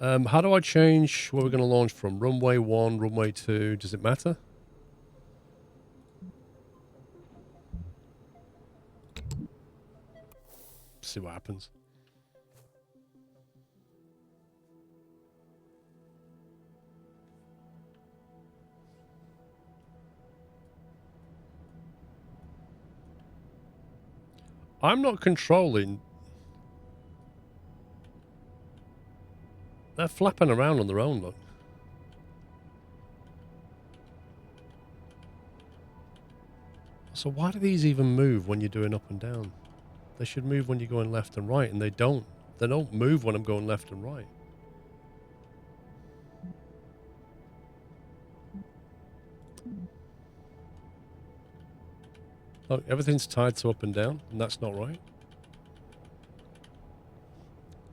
How do I change where we're going to launch from? Runway 1, runway 2. Does it matter? See what happens. I'm not controlling. They're flapping around on their own, look. So why do these even move when you're doing up and down? They should move when you're going left and right, and they don't. They don't move when I'm going left and right. Look, everything's tied to up and down, and that's not right.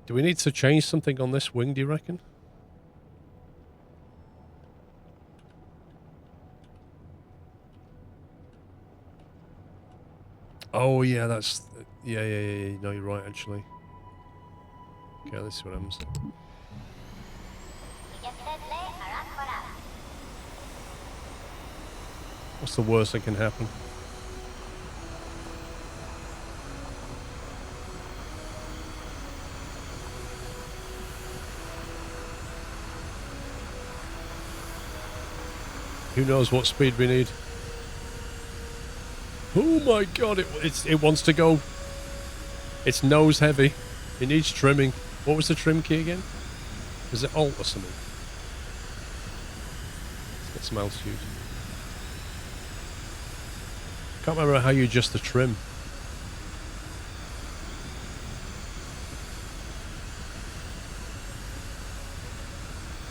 Do we need to change something on this wing, do you reckon? Oh, yeah, that's... Yeah. No, you're right, actually. Okay, let's see what happens. What's the worst that can happen? Who knows what speed we need? Oh my god, it wants to go. It's nose heavy. It needs trimming. What was the trim key again? Is it Alt or something? Let's get some altitude. Can't remember how you adjust the trim.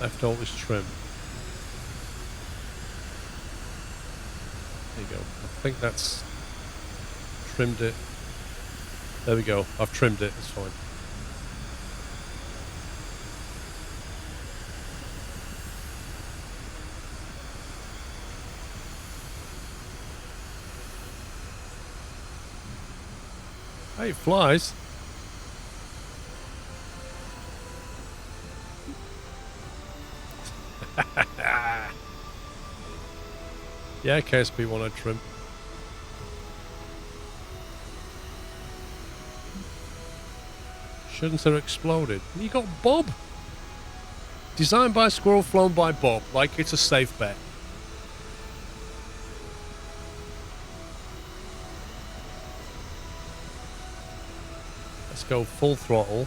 Left Alt is trim. There you go. I think that's trimmed it. There we go. I've trimmed it. It's fine. Hey, it flies. Yeah, KSP wanted trim. Shouldn't have exploded. You got Bob. Designed by Squirrel, flown by Bob. Like it's a safe bet. Let's go full throttle.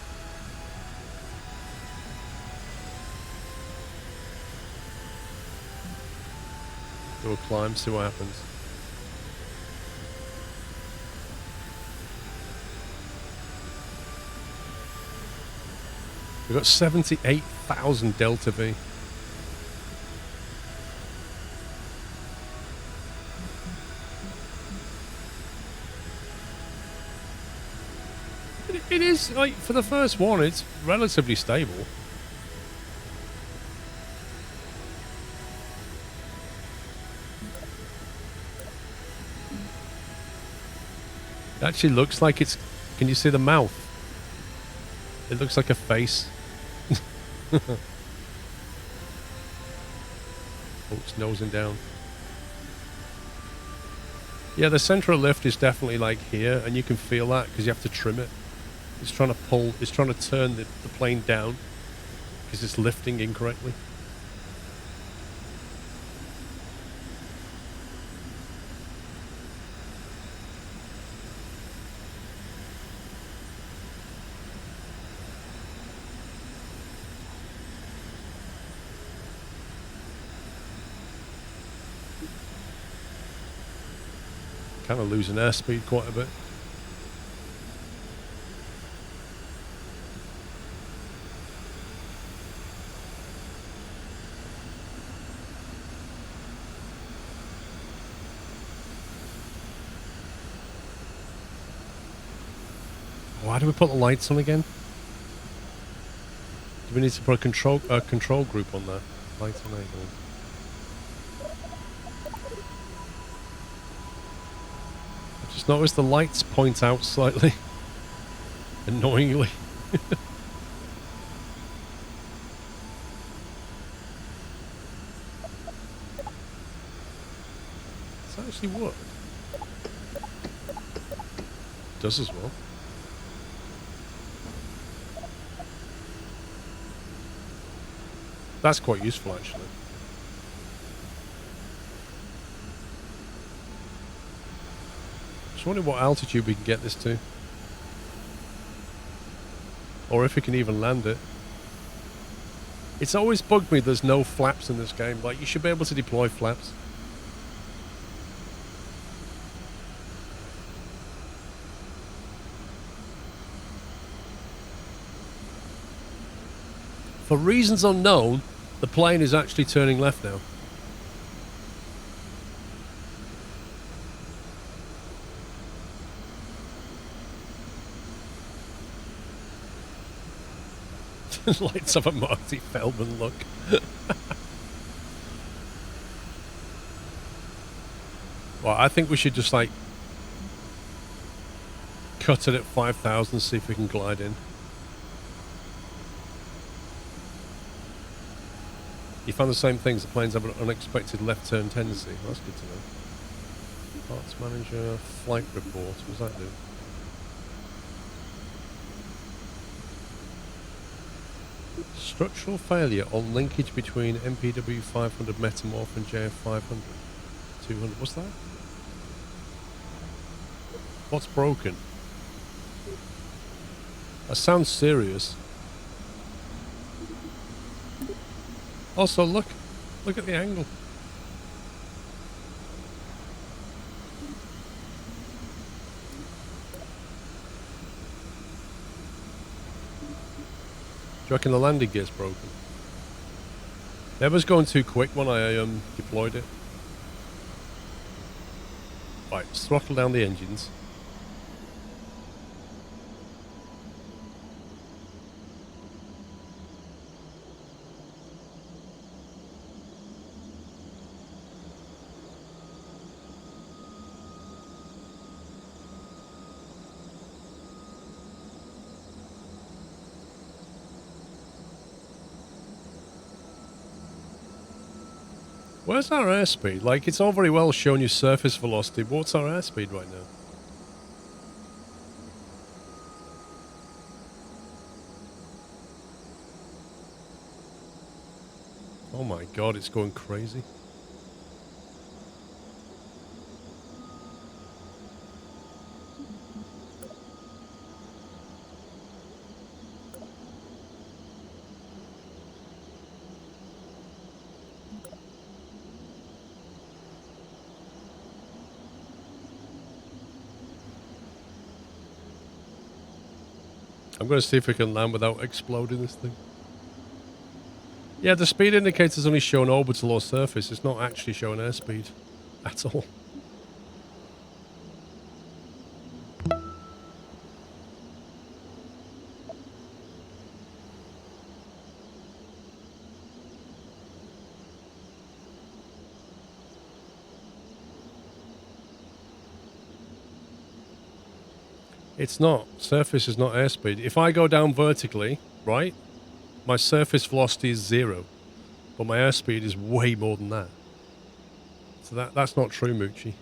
Do a climb, see what happens. We've got 78,000 Delta V. It is, like, for the first one, it's relatively stable. It actually looks like it's... Can you see the mouth? It looks like a face. Oh, it's nosing down. Yeah, the central lift is definitely like here, and you can feel that because you have to trim it. It's trying to pull, it's trying to turn the plane down because it's lifting incorrectly. Kind of losing airspeed quite a bit. Why do we put the lights on again? Do we need to put a control group on there? Lights enabled. I just noticed the lights point out slightly. Annoyingly. actually work? Does as well. That's quite useful, actually. Just wondering what altitude we can get this to. Or if we can even land it. It's always bugged me there's no flaps in this game. Like, you should be able to deploy flaps. For reasons unknown, the plane is actually turning left now. Lights up a Marty Feldman look. Well, I think we should just, like, cut it at 5,000, see if we can glide in. You found the same things. The planes have an unexpected left turn tendency. Well, that's good to know. Parts manager, flight report. What does that do? Structural failure on linkage between MPW 500 Metamorph and JF 500. 200. What's that? What's broken? That sounds serious. Also, look at the angle. Do you reckon the landing gear's broken? It was going too quick when I deployed it. Right, throttle down the engines. Where's our airspeed? Like, it's all very well showing you surface velocity, but what's our airspeed right now? Oh my god, it's going crazy. I'm going to see if we can land without exploding this thing. Yeah, the speed indicator's only showing orbital or surface. It's not actually showing airspeed at all. It's not. Surface is not airspeed. If I go down vertically, right, my surface velocity is 0. But my airspeed is way more than that. So that's not true, Moochie.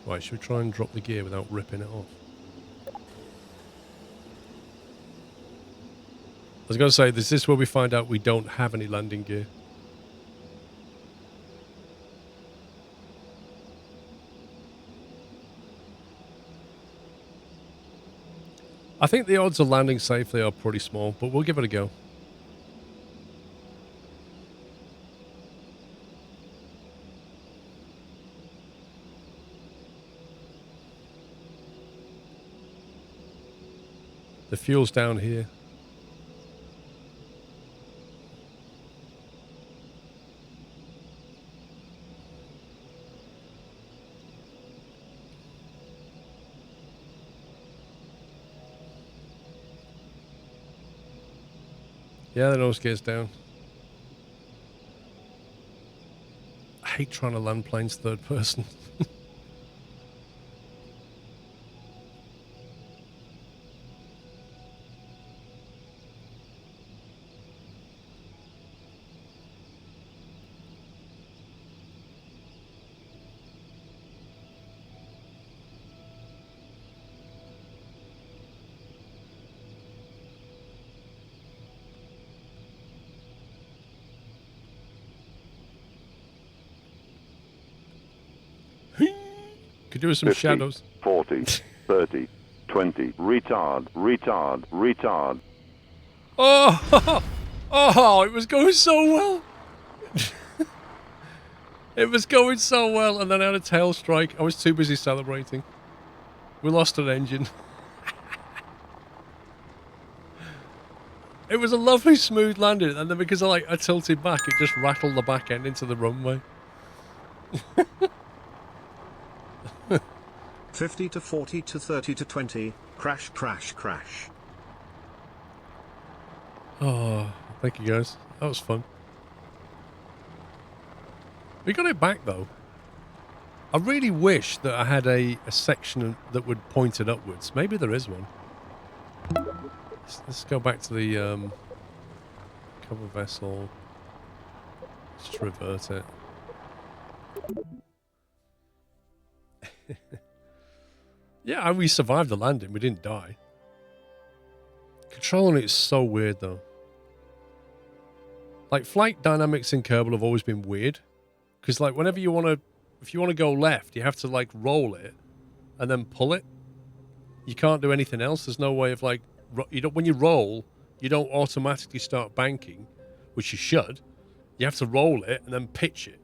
Right, should we try and drop the gear without ripping it off? I was going to say, is this where we find out we don't have any landing gear? I think the odds of landing safely are pretty small, but we'll give it a go. The fuel's down here. Yeah, the nose gear's down. I hate trying to land planes third person. Could do with some 50, shadows. 40, 30, 20. Retard, retard, retard. Oh, oh, it was going so well. It was going so well, and then I had a tail strike. I was too busy celebrating. We lost an engine. It was a lovely smooth landing, and then because I tilted back, it just rattled the back end into the runway. 50 to 40 to 30 to 20. Crash, crash, crash. Oh, thank you guys. That was fun. We got it back though. I really wish that I had a section that would point it upwards. Maybe there is one. Let's go back to the cover vessel. Let's revert it. Yeah, and we survived the landing. We didn't die. Controlling it is so weird though. Like flight dynamics in Kerbal have always been weird. Because like whenever you want to, if you want to go left, you have to like roll it and then pull it. You can't do anything else. There's no way of like, you don't, when you roll, you don't automatically start banking, which you should. You have to roll it and then pitch it.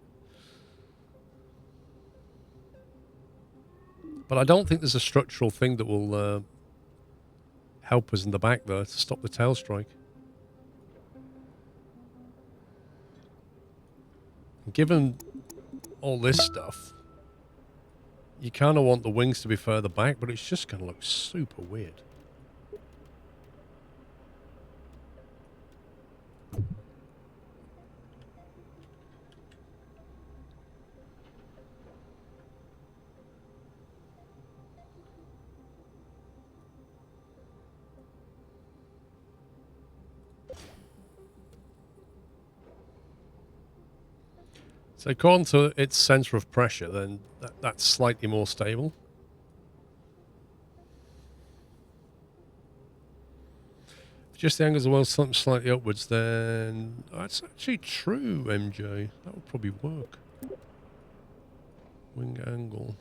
But I don't think there's a structural thing that will help us in the back there to stop the tail strike. Given all this stuff, you kind of want the wings to be further back, but it's just going to look super weird. So according to its center of pressure, then that's slightly more stable. If just the angles of the world something slightly upwards, then that's actually true, MJ. That would probably work. Wing angle.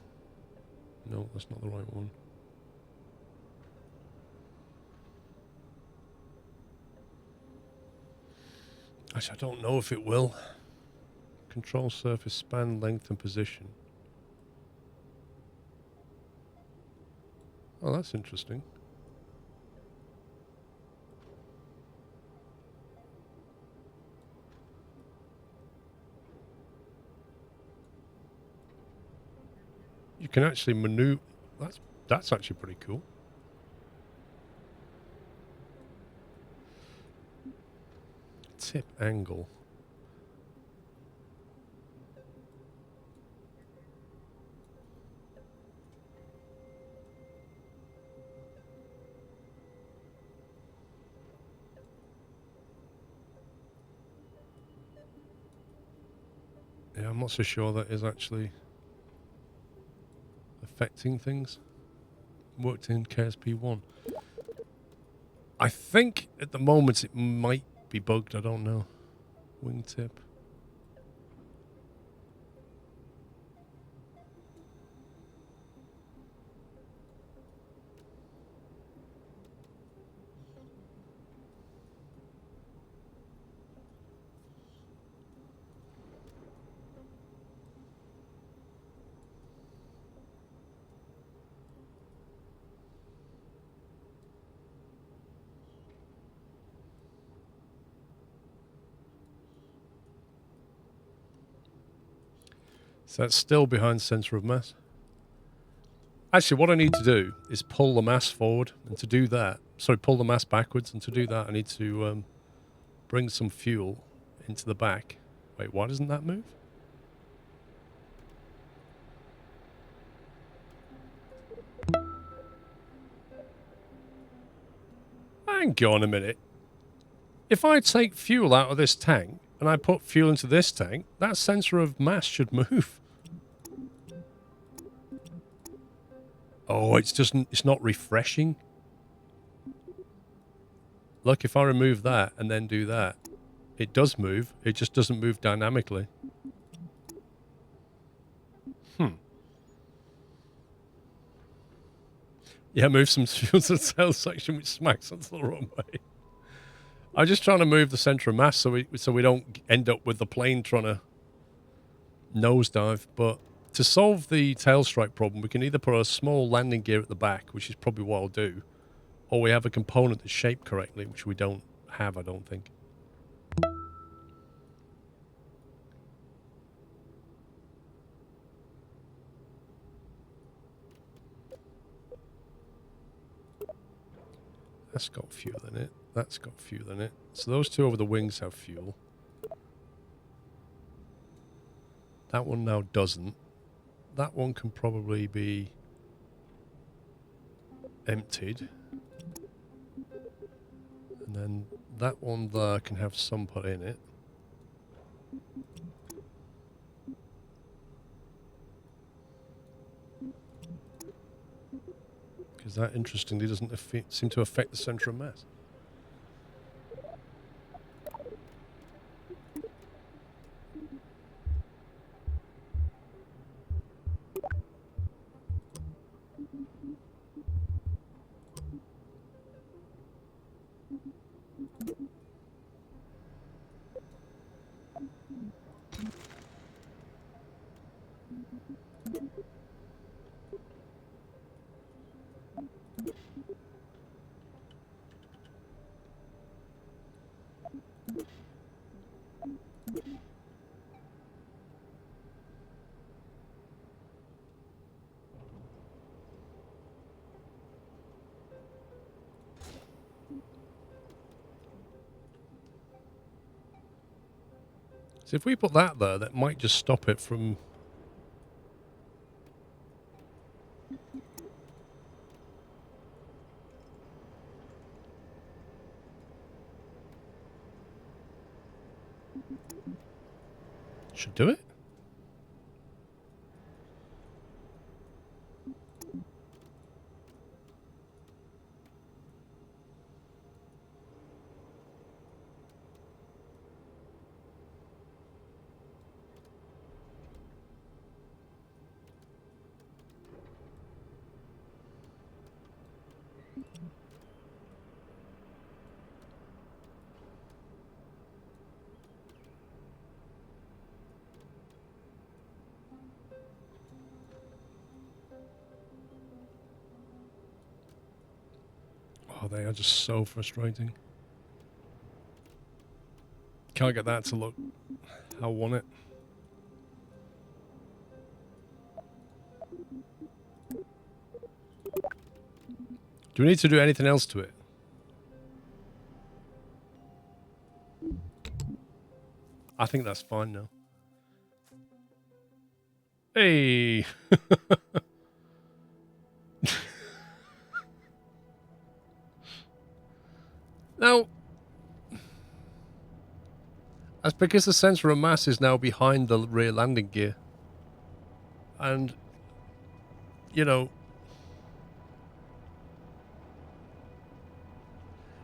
No, that's not the right one. Actually, I don't know if it will. Control surface span, length, and position. Oh, that's interesting. You can actually maneuver. That's actually pretty cool. Tip angle. Yeah, I'm not so sure that is actually affecting things. Worked in KSP1. I think at the moment it might be bugged. I don't know. Wingtip. So that's still behind center of mass. Actually, what I need to do is pull the mass forward, and to do that, sorry, pull the mass backwards, and to do that I need to bring some fuel into the back. Wait, why doesn't that move? Hang on a minute. If I take fuel out of this tank, and I put fuel into this tank, that center of mass should move. Oh, it's not refreshing. Look, if I remove that and then do that, it does move. It just doesn't move dynamically. Yeah, move some fuel to the tail section, which smacks onto the wrong way. I'm just trying to move the center of mass so we don't end up with the plane trying to nosedive. But to solve the tail strike problem, we can either put a small landing gear at the back, which is probably what I'll do, or we have a component that's shaped correctly, which we don't have, I don't think. That's got fuel in it. That's got fuel in it. So those two over the wings have fuel. That one now doesn't. That one can probably be emptied. And then that one there can have some put in it. Because that, interestingly, doesn't seem to affect the center of mass. So if we put that there, that might just stop it from... Should do it. Oh, they are just so frustrating. Can't get that to look how I want it. Do we need to do anything else to it? I think that's fine now. Hey! Now, that's because the center of mass is now behind the rear landing gear. And, you know,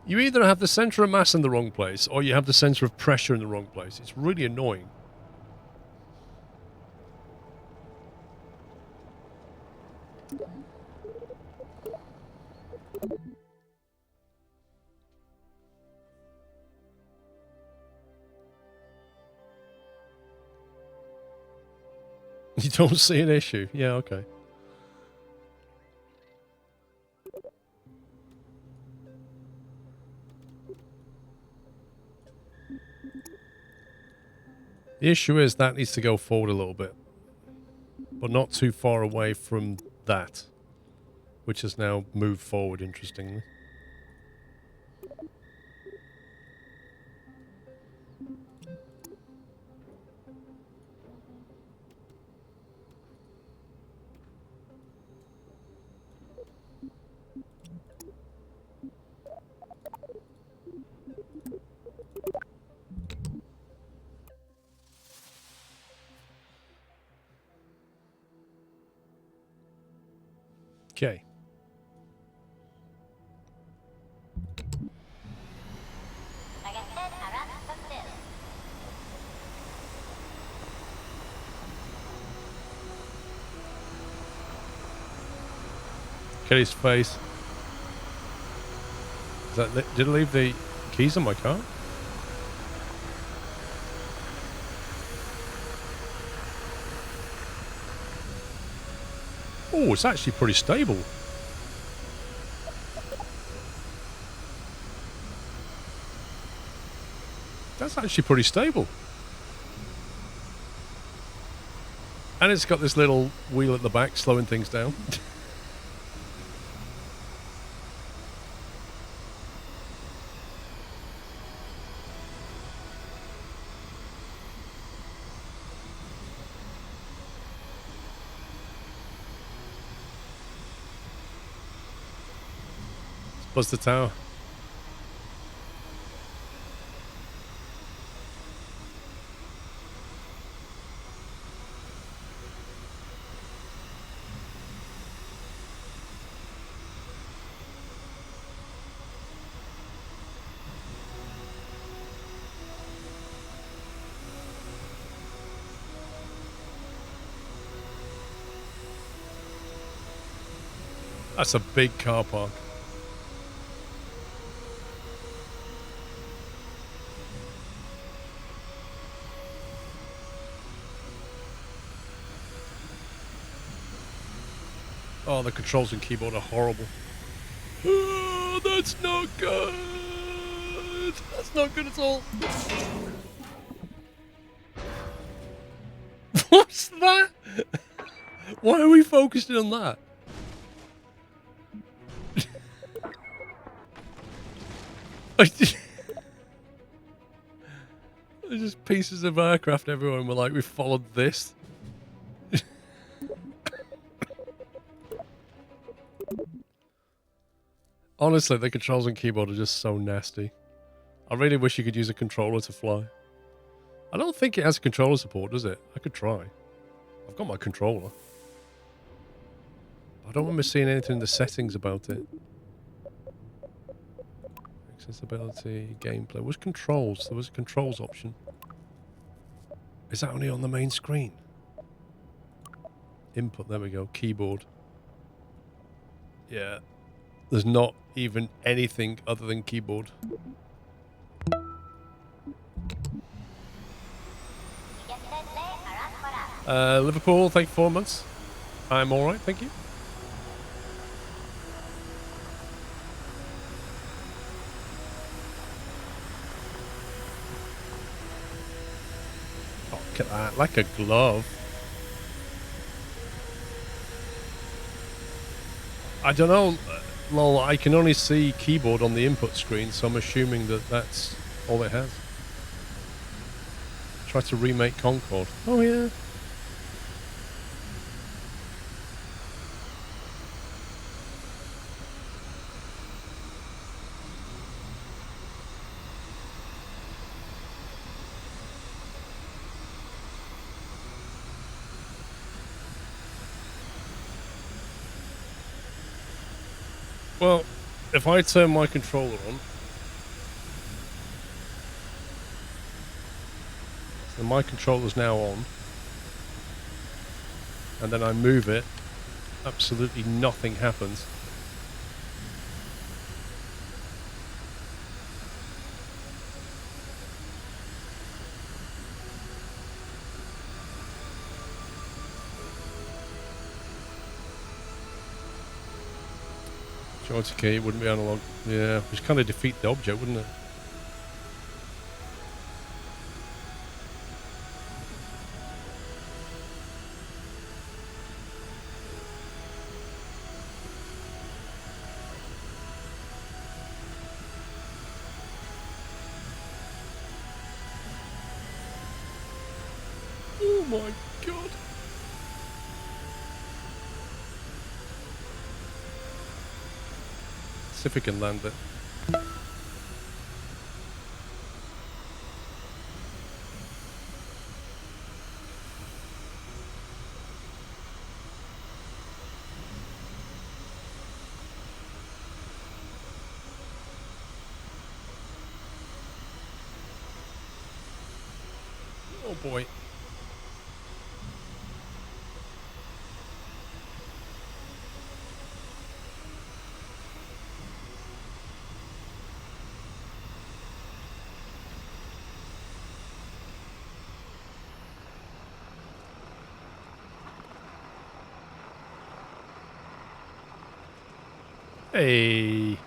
you either have the center of mass in the wrong place or you have the center of pressure in the wrong place. It's really annoying. You don't see an issue. Yeah, okay. The issue is that needs to go forward a little bit, but not too far away from that, which has now moved forward, interestingly. Okay. Look at his face. Is that, did I leave the keys in my car? Oh, it's actually pretty stable. That's actually pretty stable. And it's got this little wheel at the back slowing things down. Let's buzz the tower. That's a big car park. Oh, the controls and keyboard are horrible. Oh, that's not good. That's not good at all. What's that? Why are we focusing on that? There's just pieces of aircraft everywhere and we're like, we followed this. Honestly, the controls and keyboard are just so nasty. I really wish you could use a controller to fly. I don't think it has controller support, does it? I could try. I've got my controller. I don't remember seeing anything in the settings about it. Accessibility, gameplay. What's controls? There was a controls option. Is that only on the main screen? Input, there we go. Keyboard. Yeah. There's not even anything other than keyboard. Liverpool, thank you for 4 months. I'm alright, thank you. Oh, look at that, like a glove. I don't know. Well, I can only see keyboard on the input screen, so I'm assuming that that's all it has. Try to remake Concorde. Oh, yeah. Well, if I turn my controller on, so my controller's now on, and then I move it, absolutely nothing happens. Joystick key wouldn't be analog. Yeah, which kind of defeat the object, wouldn't it? Oh my god. See if we can land it. Oh boy. Hey.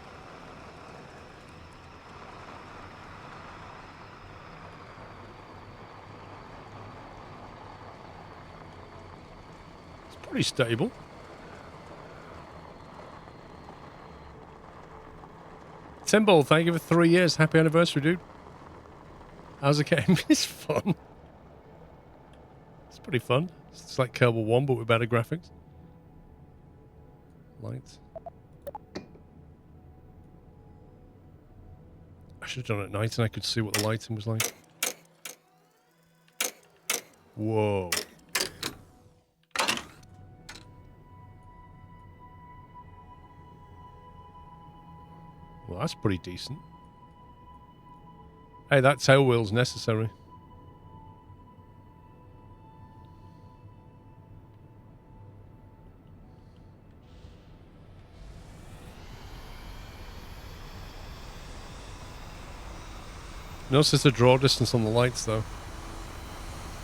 It's pretty stable. Timbal, thank you for 3 years. Happy anniversary, dude. How's the game? It's fun. It's pretty fun. It's like Kerbal 1, but with better graphics. Lights. I should have done it at night and I could see what the lighting was like. Whoa. Well, that's pretty decent. Hey, that tail wheel's necessary. Notice the draw distance on the lights, though.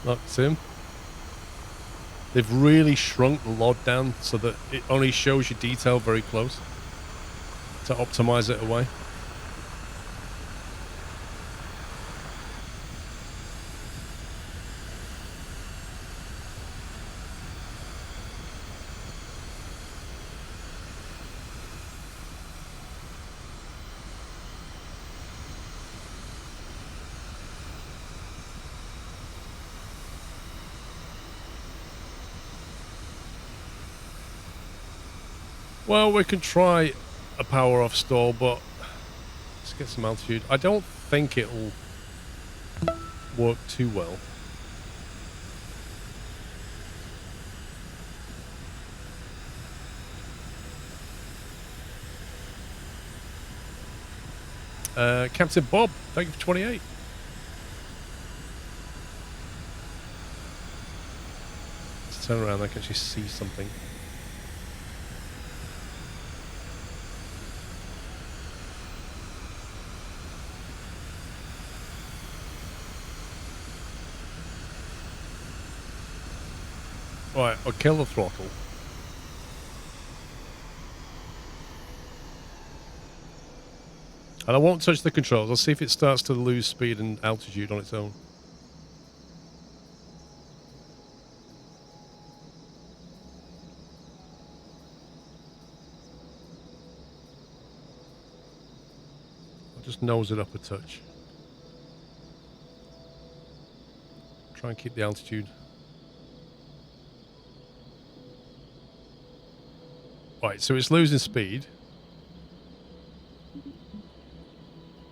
Look, see 'em? They've really shrunk the LOD down so that it only shows you detail very close to optimize it away. Well, we can try a power off stall, but let's get some altitude. I don't think it'll work too well. Captain Bob, thank you for 28. Let's turn around, I can actually see something. Right, I'll kill the throttle. And I won't touch the controls. I'll see if it starts to lose speed and altitude on its own. I'll just nose it up a touch. Try and keep the altitude. Right, so it's losing speed.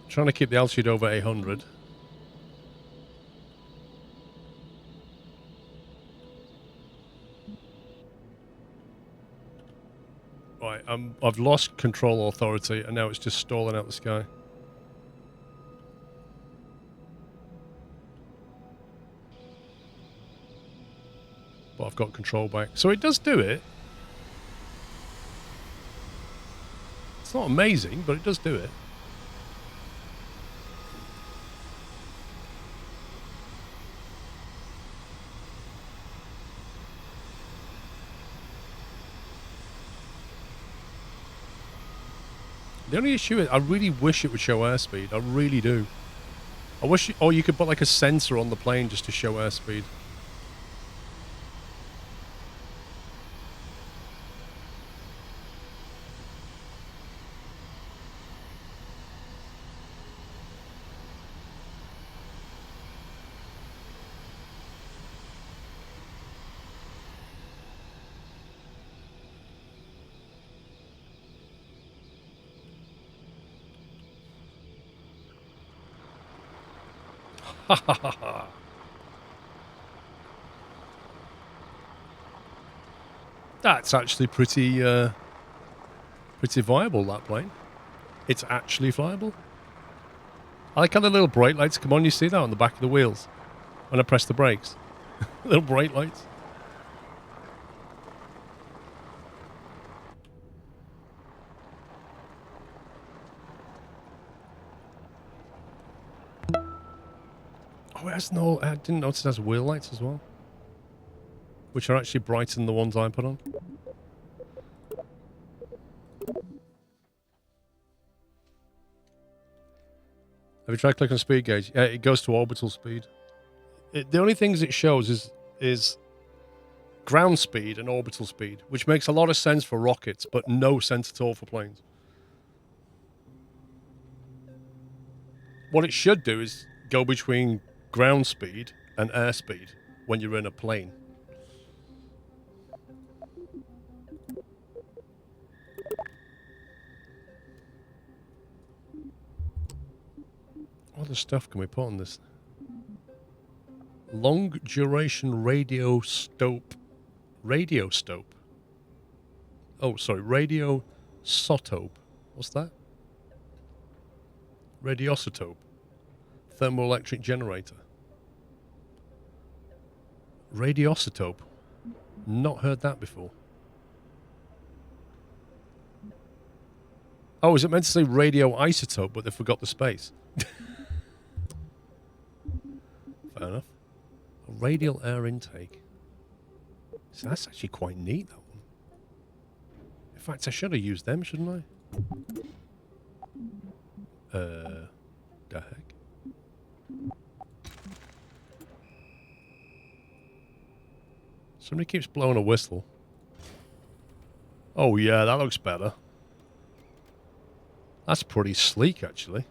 Trying to keep the altitude over 800. Right, I've lost control authority and now it's just stalling out the sky. But I've got control back. So it does do it. It's not amazing, but it does do it. The only issue is I really wish it would show airspeed. I really do. I wish, or you could put like a sensor on the plane just to show airspeed. That's actually pretty viable, that plane. It's actually flyable. I like how the little brake lights come on. You see that on the back of the wheels when I press the brakes. Little brake lights. Oh, it has no... I didn't notice it has wheel lights as well, which are actually brighter than the ones I put on. Have you tried clicking on speed gauge? Yeah, it goes to orbital speed. The only things it shows is ground speed and orbital speed, which makes a lot of sense for rockets, but no sense at all for planes. What it should do is go between ground speed and airspeed when you're in a plane. What other stuff can we put on this? Long duration radio stope. Radio stope. Oh, sorry, radio sotope. What's that? Radioisotope. Thermoelectric generator. Radioisotope. Not heard that before. Oh, is it meant to say radioisotope, but they forgot the space? Fair enough. A radial air intake. So that's actually quite neat, that one. In fact, I should have used them, shouldn't I? The heck? Somebody keeps blowing a whistle. Oh yeah, that looks better. That's pretty sleek, actually.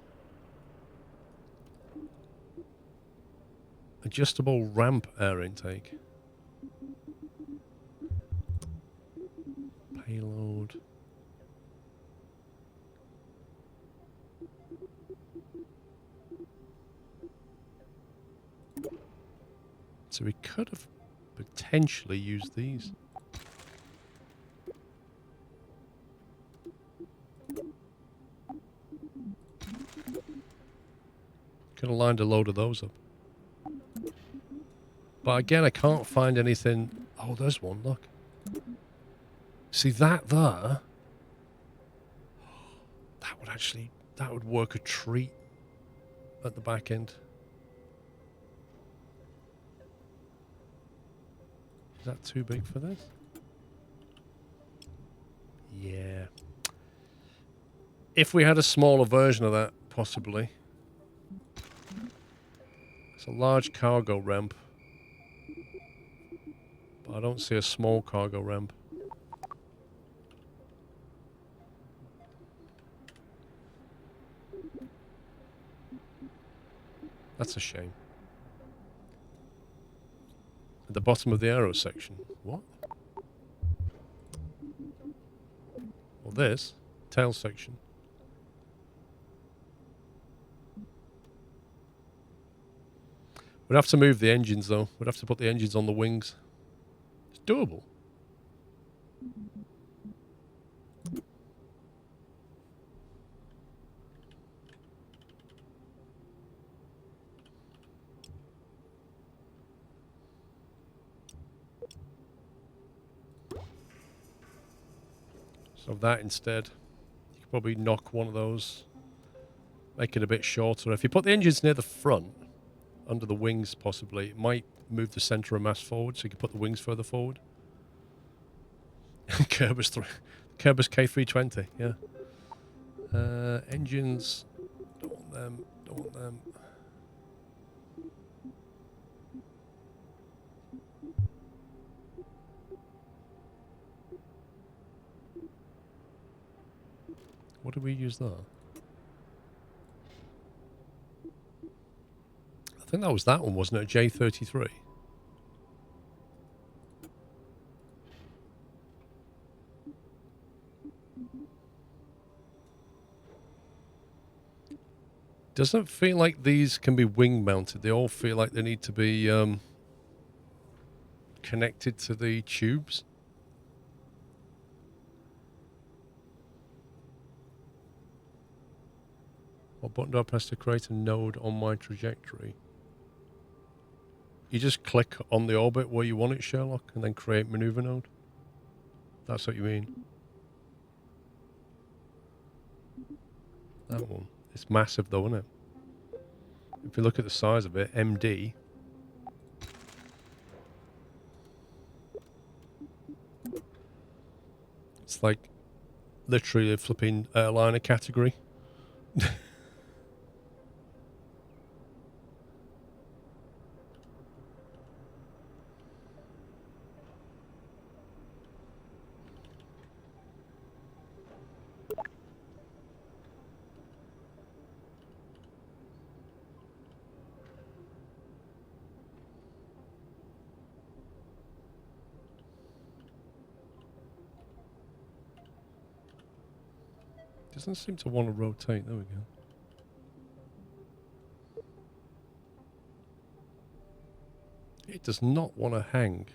Adjustable ramp air intake. Payload. So we could have potentially used these. Could have lined a load of those up. But again, I can't find anything. Oh, there's one, look. See that there? That would work a treat at the back end. Is that too big for this? Yeah. If we had a smaller version of that, possibly. It's a large cargo ramp. But I don't see a small cargo ramp. That's a shame. At the bottom of the aero section. What? Well, this. Tail section. We'd have to move the engines, though. We'd have to put the engines on the wings. It's doable. So that instead, you could probably knock one of those, make it a bit shorter. If you put the engines near the front, under the wings possibly, it might move the centre of mass forward, so you can put the wings further forward. Kerbal K320, yeah. Engines, don't want them, don't want them. What did we use there? I think that was that one, wasn't it? J33. Doesn't feel like these can be wing mounted. They all feel like they need to be connected to the tubes. What button do I press to create a node on my trajectory? You just click on the orbit where you want it, Sherlock, and then create maneuver node. That's what you mean. That one. It's massive though, isn't it? If you look at the size of it, MD. It's like literally a flipping airliner category. Doesn't seem to want to rotate. There we go. It does not want to hang.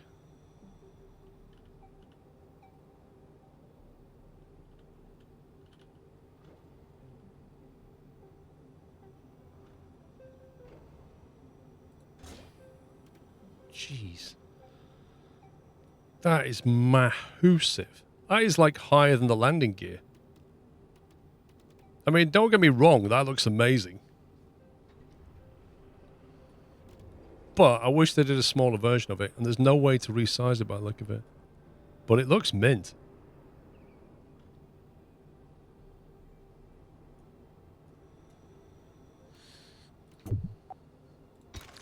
Jeez. That is massive. That is like higher than the landing gear. I mean, don't get me wrong, that looks amazing. But I wish they did a smaller version of it, and there's no way to resize it by the look of it. But it looks mint.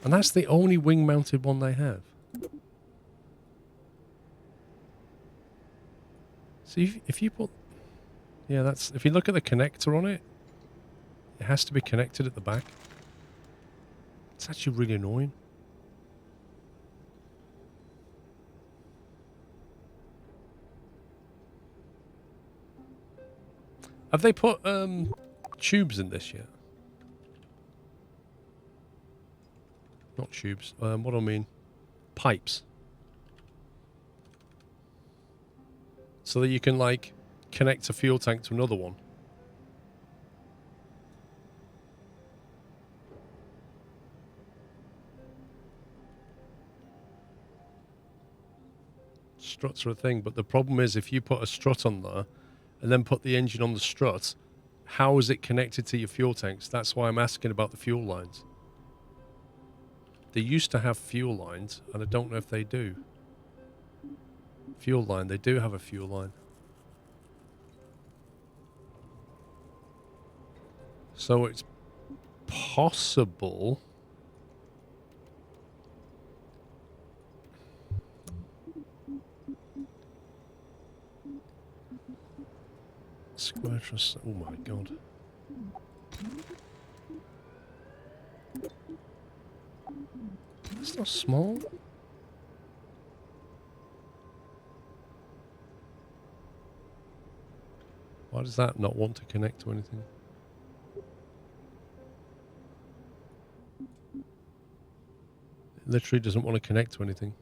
And that's the only wing-mounted one they have. See, if you put... Yeah, that's... If you look at the connector on it, it has to be connected at the back. It's actually really annoying. Have they put tubes in this yet? Not tubes. What do I mean? Pipes. So that you can, like, connect a fuel tank to another one. Struts are a thing, but the problem is if you put a strut on there and then put the engine on the strut, how is it connected to your fuel tanks? That's why I'm asking about the fuel lines. They used to have fuel lines, and I don't know if they do. Fuel line, they do have a fuel line. So it's possible... Square truss. Oh my god. It's not small. Why does that not want to connect to anything? It literally doesn't want to connect to anything.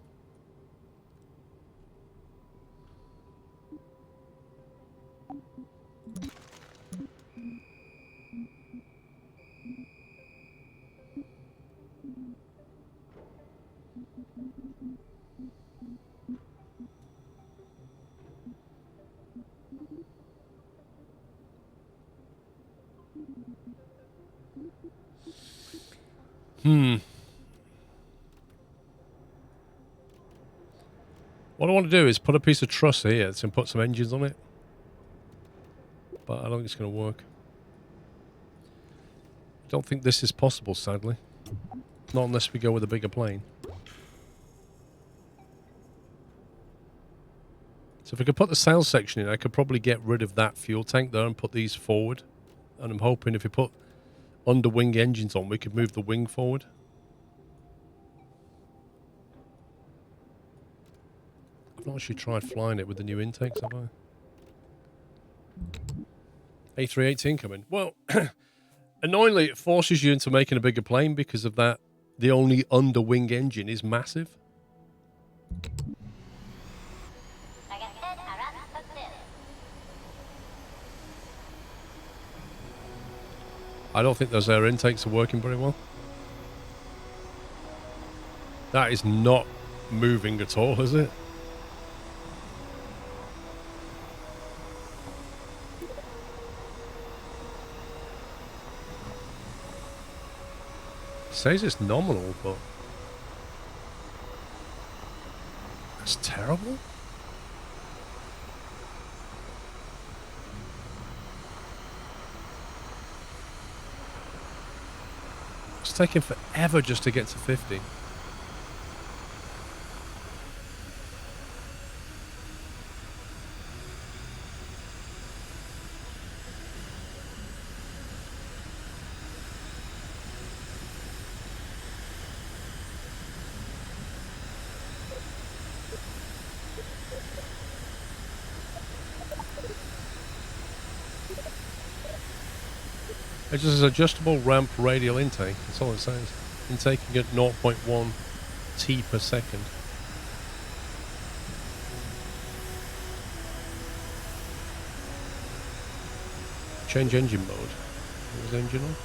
What I want to do is put a piece of truss here and put some engines on it. But I don't think it's going to work. I don't think this is possible, sadly. Not unless we go with a bigger plane. So if I could put the sails section in, I could probably get rid of that fuel tank there and put these forward. And I'm hoping if we put under-wing engines on, we could move the wing forward. I've not actually tried flying it with the new intakes, have I? A318 coming. Well, annoyingly, it forces you into making a bigger plane because of that. The only under-wing engine is massive. I don't think those air intakes are working very well. That is not moving at all, is it? It says it's nominal, but that's terrible. It's taking forever just to get to 50. It's just an adjustable ramp radial intake. That's all it says. Intaking at 0.1 T per second. Change engine mode. What was engine on?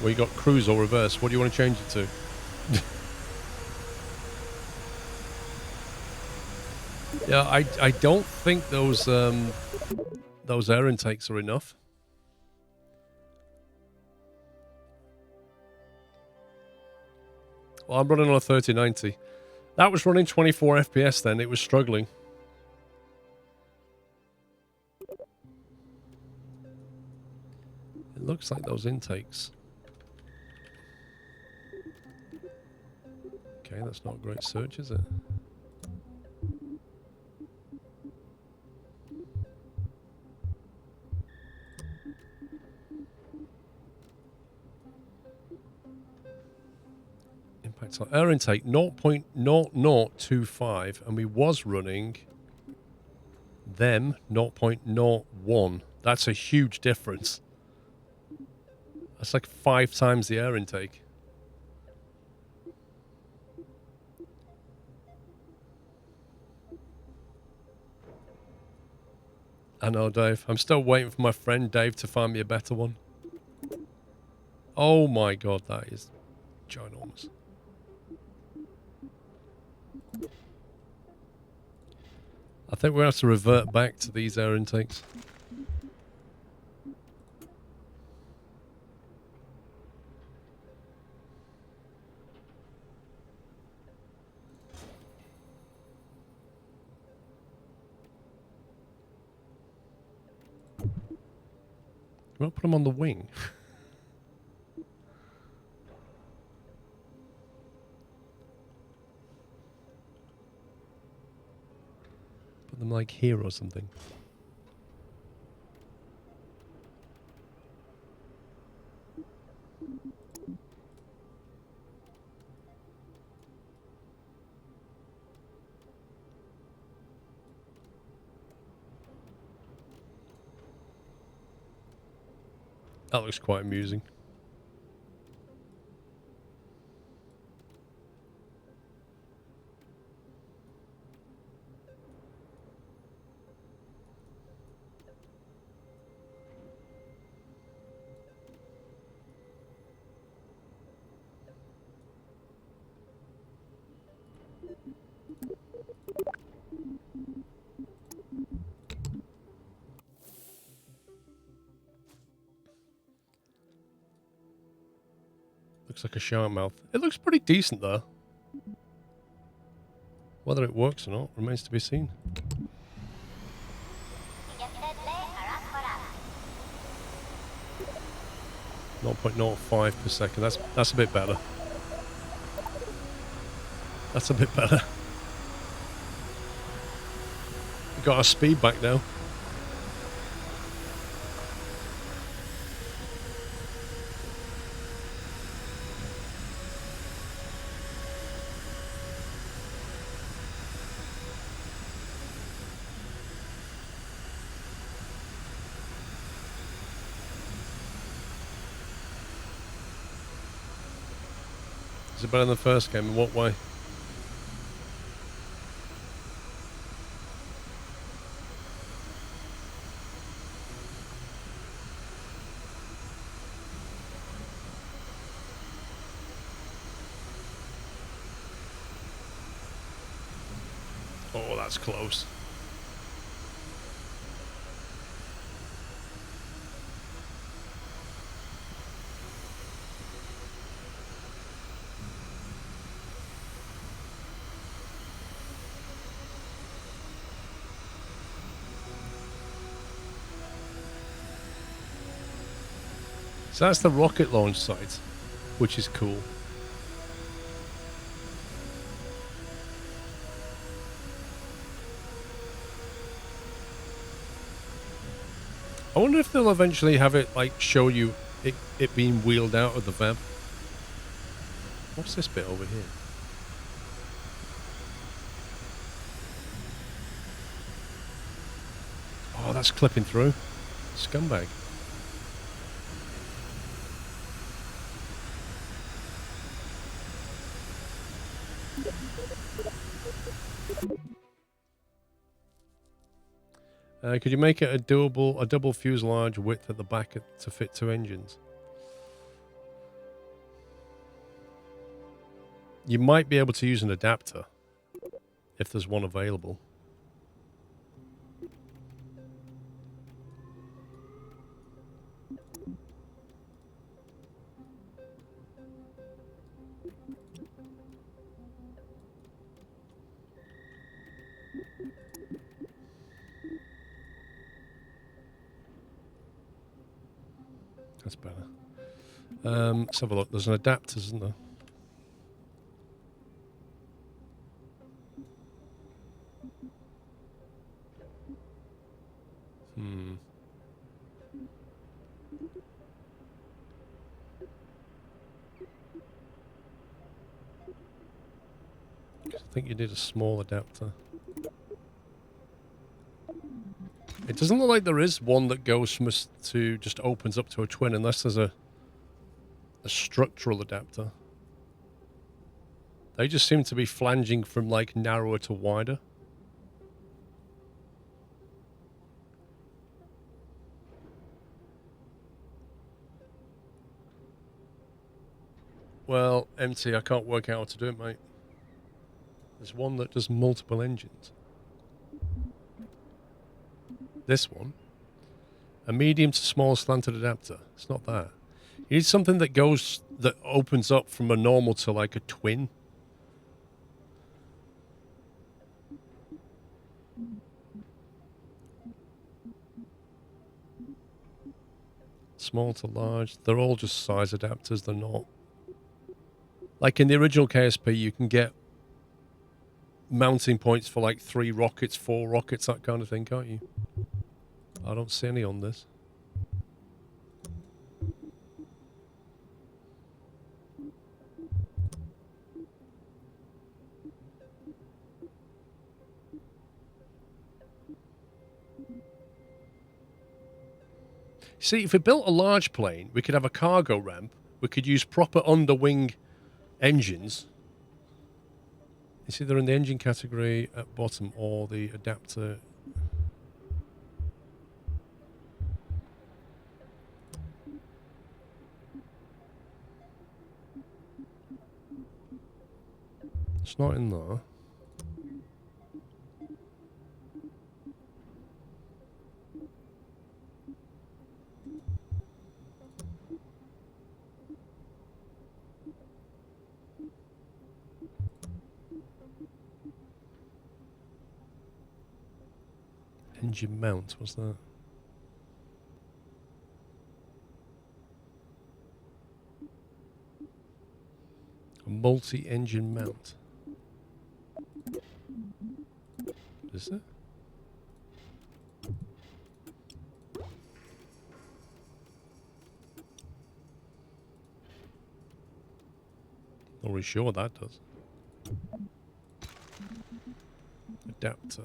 Well, you got cruise or reverse. What do you want to change it to? Yeah, I don't think those air intakes are enough. Well, I'm running on a 3090. That was running 24 FPS then. It was struggling. It looks like those intakes. Okay, that's not a great search, is it? Impact on air intake 0.0025, and we was running them 0.01. That's a huge difference. That's like 5 times the air intake. I know, Dave. I'm still waiting for my friend Dave to find me a better one. Oh my god, that is ginormous. I think we're going to have to revert back to these air intakes. We'll put them on the wing. Put them like here or something. That looks quite amusing. Looks like a shark mouth. It looks pretty decent though. Whether it works or not remains to be seen. Not 0.05 per second. That's a bit better. That's a bit better. We got our speed back now. Is it better than the first game? In what way? Oh, that's close. So that's the rocket launch site, which is cool. I wonder if they'll eventually have it like show you it being wheeled out of the van. What's this bit over here? Oh, that's clipping through. Scumbag. Could you make it a double fuselage width at the back to fit 2 engines? You might be able to use an adapter if there's one available. That's better. Let's have a look. There's an adapter, isn't there? I think you need a small adapter. It doesn't look like there is one that goes from to just opens up to a twin unless there's a structural adapter. They just seem to be flanging from like narrower to wider. Well, MT, I can't work out how to do it, mate. There's one that does multiple engines. This one. A medium to small slanted adapter. It's not that. You need something that opens up from a normal to like a twin. Small to large. They're all just size adapters. They're not. Like in the original KSP, you can get mounting points for like 3 rockets, 4 rockets, that kind of thing, can't you? I don't see any on this. See, if we built a large plane, we could have a cargo ramp. We could use proper underwing engines. It's either in the engine category at bottom or the adapter. It's not in there. Engine mount, what's that? A multi-engine mount. Is it? Not really sure what that does. Adapter.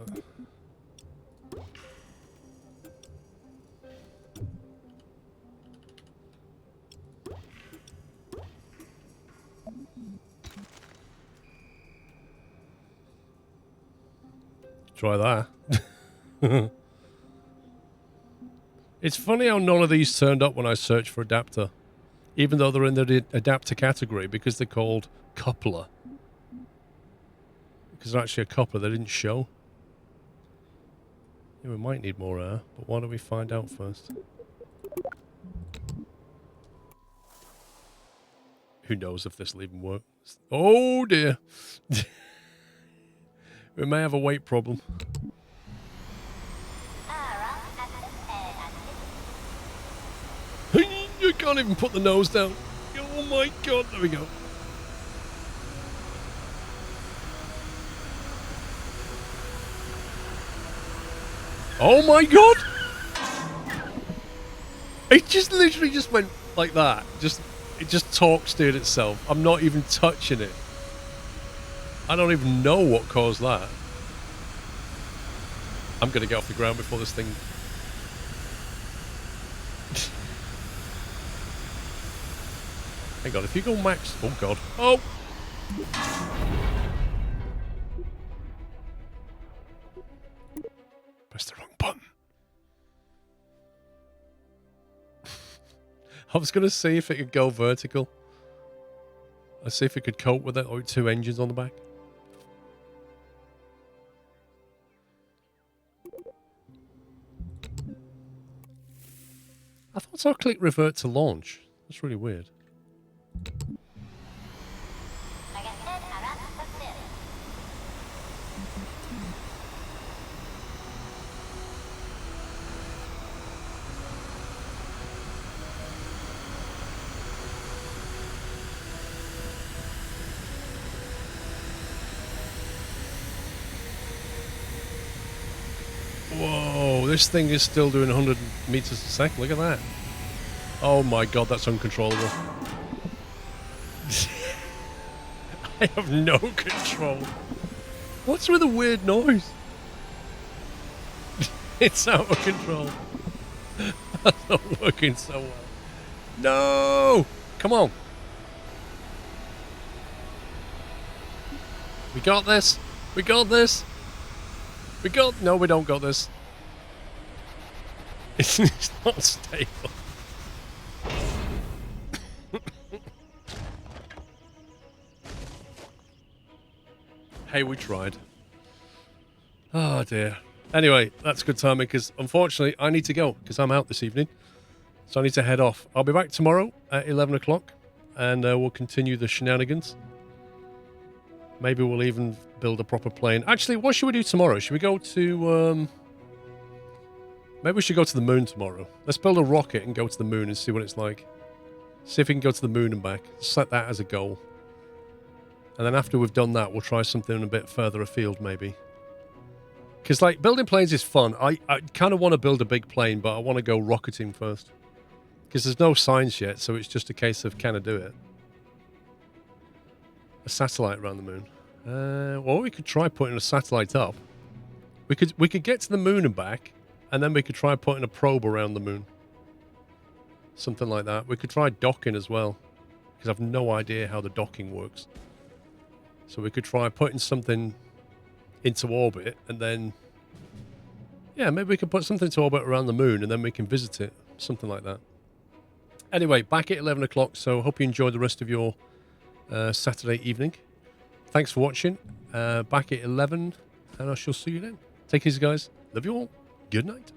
Try that. It's funny how none of these turned up when I searched for adapter, even though they're in the adapter category because they're called coupler. Because they're actually a coupler, they didn't show. Yeah, we might need more air, but why don't we find out first? Who knows if this will even work? Oh dear. We may have a weight problem. You can't even put the nose down. Oh my god, there we go. Oh my god! It just literally just went like that. It just torque steered itself. I'm not even touching it. I don't even know what caused that. I'm gonna get off the ground before this thing... Hang on, if you go max... Oh god. Oh! Press the wrong button. I was going to see if it could go vertical. Let's see if it could cope with it, or 2 engines on the back. I thought I saw click revert to launch. That's really weird. Whoa, this thing is still doing 100 meters a second. Look at that. Oh my god, that's uncontrollable. I have no control. What's with the weird noise? It's out of control. That's not working so well. No! Come on. We got this. We got this. We got... No, we don't got this. It's not stable. Hey, we tried. Oh, dear. Anyway, that's good timing because, unfortunately, I need to go because I'm out this evening. So I need to head off. I'll be back tomorrow at 11 o'clock and we'll continue the shenanigans. Maybe we'll even build a proper plane. Actually, what should we do tomorrow? Should we go to... Maybe we should go to the moon tomorrow. Let's build a rocket and go to the moon and see what it's like. See if we can go to the moon and back. Set that as a goal. And then after we've done that, we'll try something a bit further afield, maybe. Because, like, building planes is fun. I kind of want to build a big plane, but I want to go rocketing first. Because there's no science yet, so it's just a case of can I do it? A satellite around the moon. Well, we could try putting a satellite up. We could get to the moon and back, and then we could try putting a probe around the moon. Something like that. We could try docking as well, because I've no idea how the docking works. So we could try putting something into orbit, and then... Yeah, maybe we could put something into orbit around the moon, and then we can visit it. Something like that. Anyway, back at 11 o'clock, so hope you enjoyed the rest of your Saturday evening. Thanks for watching. Back at 11, and I shall see you then. Take it easy, guys. Love you all. Good night.